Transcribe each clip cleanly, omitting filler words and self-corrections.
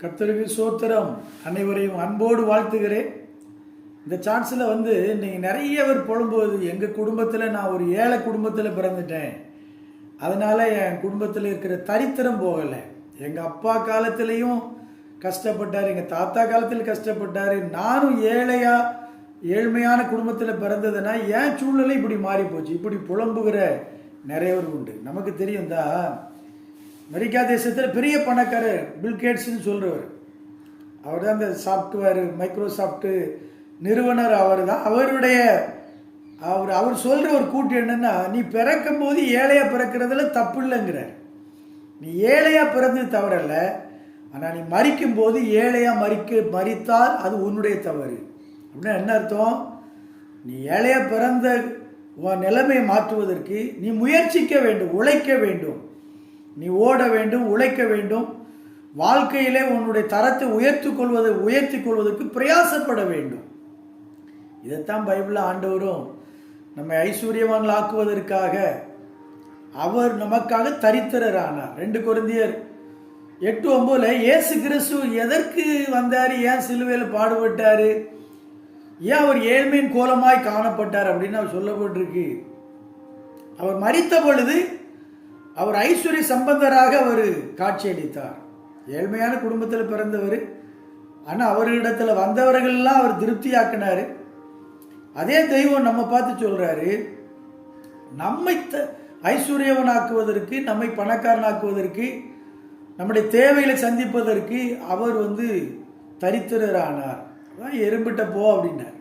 கர்த்தருக்கு சோத்திரம். அனைவரையும் அன்போடு வாழ்த்துகிறேன். இந்த சான்ஸில் நீங்கள் நிறைய பேர் புலம்புவது, எங்கள் குடும்பத்தில் நான் ஒரு ஏழை குடும்பத்தில் பிறந்துட்டேன், அதனால் என் குடும்பத்தில் இருக்கிற தரித்திரம் போகலை. எங்கள் அப்பா காலத்திலையும் கஷ்டப்பட்டார், எங்கள் தாத்தா காலத்தில் கஷ்டப்பட்டார், நானும் ஏழ்மையான குடும்பத்தில் பிறந்ததுன்னா என் சூழ்நிலை இப்படி மாறி போச்சு, இப்படி புலம்புகிற நிறைய பேர் உண்டு. நமக்கு தெரியும் தான், அமெரிக்கா தேசத்தில் பெரிய பணக்காரர் பில்கேட்ஸ்ன்னு சொல்கிறவர், அவர் தான் அந்த சாஃப்ட்வேர் மைக்ரோசாஃப்ட் நிறுவனர். அவர் சொல்கிற ஒரு கூட்டு என்னென்னா, நீ பிறக்கும் போது ஏழையாக பிறக்கிறதுல தப்பு இல்லைங்கிறார். நீ ஏழையாக பிறந்தது தவறல்ல, ஆனால் நீ மறிக்கும் போது ஏழையாக மறித்தால் அது உன்னுடைய தவறு. அப்படின்னா என்ன அர்த்தம்? நீ ஏழையாக பிறந்த உன் நிலைமையை மாற்றுவதற்கு நீ முயற்சிக்க வேண்டும், உழைக்க வேண்டும், நீ ஓட வேண்டும், உழைக்க வேண்டும், வாழ்க்கையிலே உன்னுடைய தரத்தை உயர்த்தி கொள்வதற்கு பிரயாசப்பட வேண்டும். இதைத்தான் பைபிளில் ஆண்டவரும் நம்மை ஐஸ்வர்யவான்கள் ஆக்குவதற்காக அவர் நமக்காக தரித்திரர் ஆனார். 2 கொரிந்தியர் 8:9 இயேசு கிறிஸ்து எதற்கு வந்தார், ஏன் சிலுவையில் பாடுபட்டார், ஏன் அவர் ஏழ்மையின் கோலமாய் காணப்பட்டார் அப்படின்னு அவர் சொல்லப்பட்டிருக்கு. அவர் மரித்த பொழுது அவர் ஐஸ்வர்ய சம்பந்தராக அவர் காட்சியளித்தார். ஏழ்மையான குடும்பத்தில் பிறந்தவர், ஆனால் அவர்களிடத்தில் வந்தவர்கள்லாம் அவர் திருப்தியாக்கினார். அதே தெய்வம் நம்ம பார்த்து சொல்கிறாரு, நம்மை ஐஸ்வர்யவனாக்குவதற்கு, நம்மை பணக்காரனாக்குவதற்கு, நம்முடைய தேவைகளை சந்திப்பதற்கு அவர் தரித்திரரானார். அதான் எறும்பிட்ட போ அப்படின்னார்.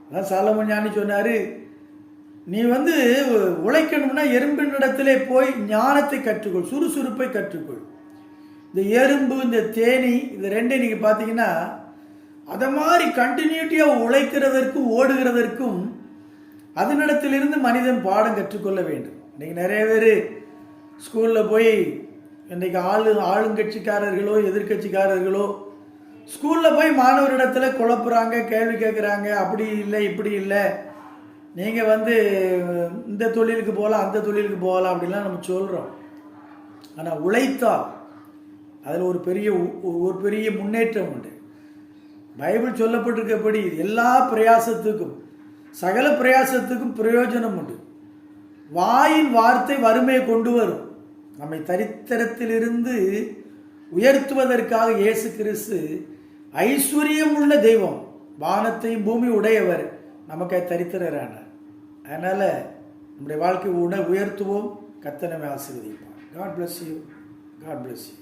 அதான் சாலமோன் ஞானி சொன்னார், நீ உழைக்கணும்னா எறும்பின் இடத்திலே போய் ஞானத்தை கற்றுக்கொள், சுறுசுறுப்பை கற்றுக்கொள். இந்த எறும்பு, இந்த தேனி, இது ரெண்டையும் நீங்கள் பார்த்தீங்கன்னா அதை மாதிரி கண்டினியூட்டியாக உழைக்கிறதற்கும் ஓடுகிறதற்கும் அதனிடத்திலிருந்து மனிதன் பாடம் கற்றுக்கொள்ள வேண்டும். இன்றைக்கி நிறைய பேர் ஸ்கூலில் போய் இன்றைக்கி ஆளுங்கட்சிக்காரர்களோ எதிர்கட்சிக்காரர்களோ ஸ்கூலில் போய் மாணவரிடத்தில் குழப்புறாங்க, கேள்வி கேட்குறாங்க, அப்படி இல்லை இப்படி இல்லை, நீங்கள் இந்த தொழிலுக்கு போகலாம் அந்த தொழிலுக்கு போகலாம் அப்படின்லாம் நம்ம சொல்கிறோம். ஆனால் உழைத்தால் அதில் ஒரு பெரிய முன்னேற்றம் உண்டு. பைபிள் சொல்லப்பட்டிருக்கப்படி எல்லா பிரயாசத்துக்கும், சகல பிரயாசத்துக்கும் பிரயோஜனம் உண்டு. வாயின் வார்த்தை வறுமையை கொண்டு வரும். நம்மை தரித்திரத்திலிருந்து உயர்த்துவதற்காக இயேசு கிறிஸ்து ஐஸ்வர்யம் உள்ள தெய்வம், வானத்தையும் பூமி உடையவர், நமக்கு தரித்திரரானார். அதனால் நம்முடைய வாழ்க்கை உயர்த்துவோம். கர்த்தர் நம்மை ஆசீர்வதிப்பார். God bless you. God bless you.